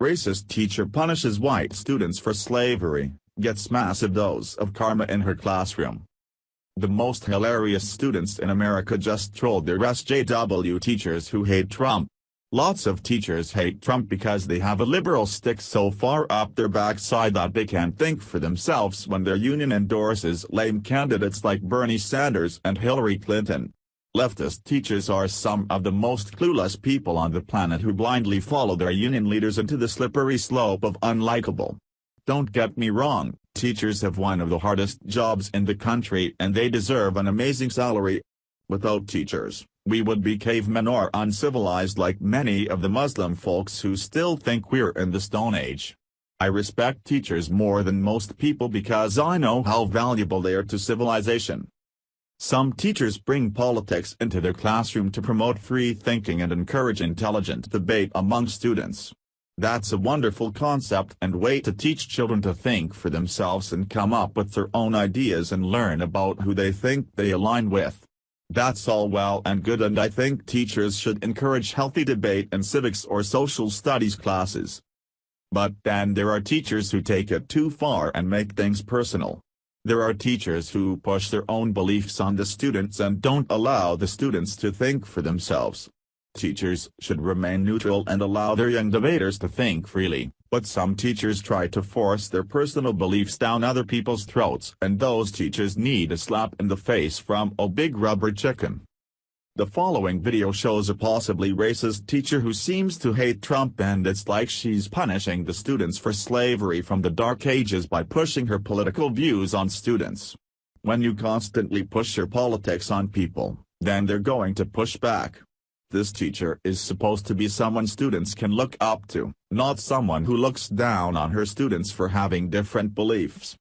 Racist teacher punishes white students for slavery, gets massive dose of karma in her classroom. The most hilarious students in America just trolled their SJW teachers who hate Trump. Lots of teachers hate Trump because they have a liberal stick so far up their backside that they can't think for themselves when their union endorses lame candidates like Bernie Sanders and Hillary Clinton. Leftist teachers are some of the most clueless people on the planet who blindly follow their union leaders into the slippery slope of unlikable. Don't get me wrong, teachers have one of the hardest jobs in the country and they deserve an amazing salary. Without teachers, we would be cavemen or uncivilized like many of the Muslim folks who still think we're in the Stone Age. I respect teachers more than most people because I know how valuable they are to civilization. Some teachers bring politics into their classroom to promote free thinking and encourage intelligent debate among students. That's a wonderful concept and way to teach children to think for themselves and come up with their own ideas and learn about who they think they align with. That's all well and good, and I think teachers should encourage healthy debate in civics or social studies classes. But then there are teachers who take it too far and make things personal. There are teachers who push their own beliefs on the students and don't allow the students to think for themselves. Teachers should remain neutral and allow their young debaters to think freely, but some teachers try to force their personal beliefs down other people's throats, and those teachers need a slap in the face from a big rubber chicken. The following video shows a possibly racist teacher who seems to hate Trump, and it's like she's punishing the students for slavery from the Dark Ages by pushing her political views on students. When you constantly push your politics on people, then they're going to push back. This teacher is supposed to be someone students can look up to, not someone who looks down on her students for having different beliefs.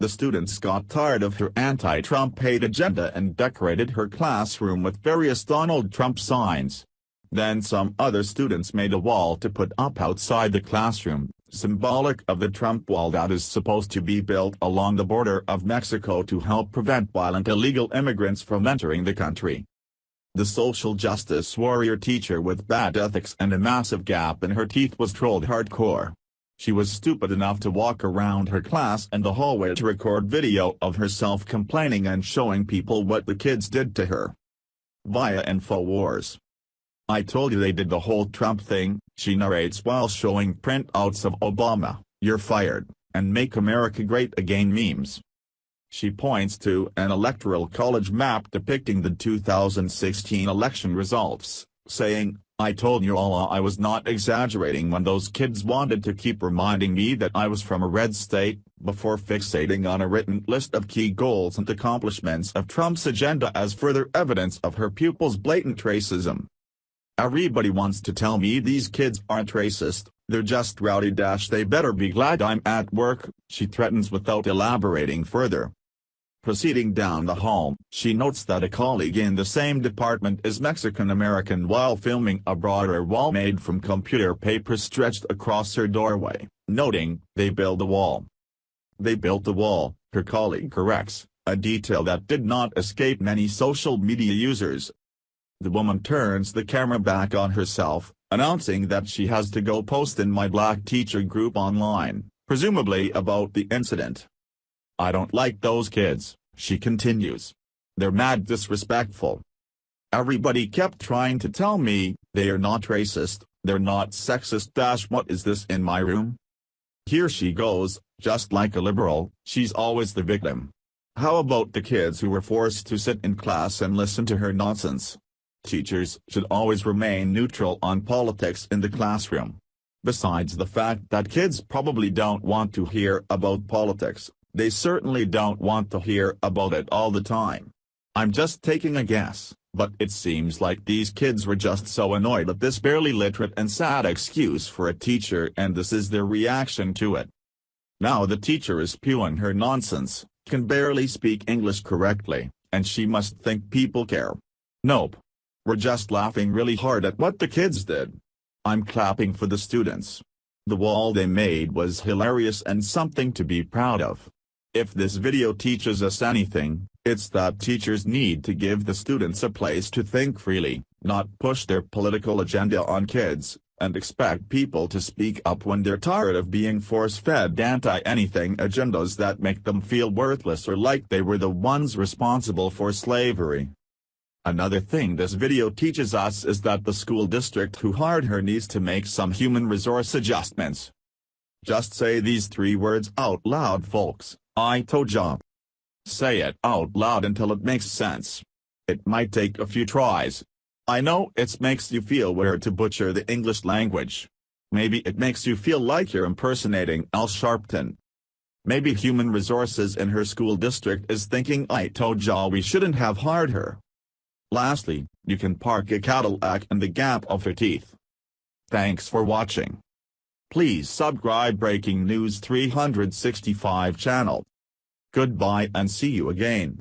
The students got tired of her anti-Trump hate agenda and decorated her classroom with various Donald Trump signs. Then some other students made a wall to put up outside the classroom, symbolic of the Trump wall that is supposed to be built along the border of Mexico to help prevent violent illegal immigrants from entering the country. The social justice warrior teacher with bad ethics and a massive gap in her teeth was trolled hardcore. She was stupid enough to walk around her class and the hallway to record video of herself complaining and showing people what the kids did to her. Via InfoWars. "I told you they did the whole Trump thing," she narrates while showing printouts of Obama, "You're fired," and "Make America Great Again" memes. She points to an electoral college map depicting the 2016 election results, saying, "I told you all I was not exaggerating when those kids wanted to keep reminding me that I was from a red state," before fixating on a written list of key goals and accomplishments of Trump's agenda as further evidence of her pupils' blatant racism. "Everybody wants to tell me these kids aren't racist, they're just rowdy. They better be glad I'm at work," she threatens without elaborating further. Proceeding down the hall, she notes that a colleague in the same department is Mexican-American while filming a broader wall made from computer paper stretched across her doorway, noting, "They built the wall." "They built the wall," her colleague corrects, a detail that did not escape many social media users. The woman turns the camera back on herself, announcing that she has to go post in My Black Teacher group online, presumably about the incident. "I don't like those kids," she continues. "They're mad disrespectful. Everybody kept trying to tell me, they are not racist, they're not sexist. What is this in my room?" Here she goes, just like a liberal, she's always the victim. How about the kids who were forced to sit in class and listen to her nonsense? Teachers should always remain neutral on politics in the classroom. Besides the fact that kids probably don't want to hear about politics, they certainly don't want to hear about it all the time. I'm just taking a guess, but it seems like these kids were just so annoyed at this barely literate and sad excuse for a teacher, and this is their reaction to it. Now the teacher is spewing her nonsense, can barely speak English correctly, and she must think people care. Nope. We're just laughing really hard at what the kids did. I'm clapping for the students. The wall they made was hilarious and something to be proud of. If this video teaches us anything, it's that teachers need to give the students a place to think freely, not push their political agenda on kids, and expect people to speak up when they're tired of being force-fed anti-anything agendas that make them feel worthless or like they were the ones responsible for slavery. Another thing this video teaches us is that the school district who hired her needs to make some human resource adjustments. Just say these 3 words out loud, folks: I told ya. Say it out loud until it makes sense. It might take a few tries. I know it makes you feel weird to butcher the English language. Maybe it makes you feel like you're impersonating Al Sharpton. Maybe human resources in her school district is thinking, I told ya we shouldn't have hired her. Lastly, you can park a Cadillac in the gap of her teeth. Thanks for watching. Please subscribe Breaking News 365 channel. Goodbye and see you again.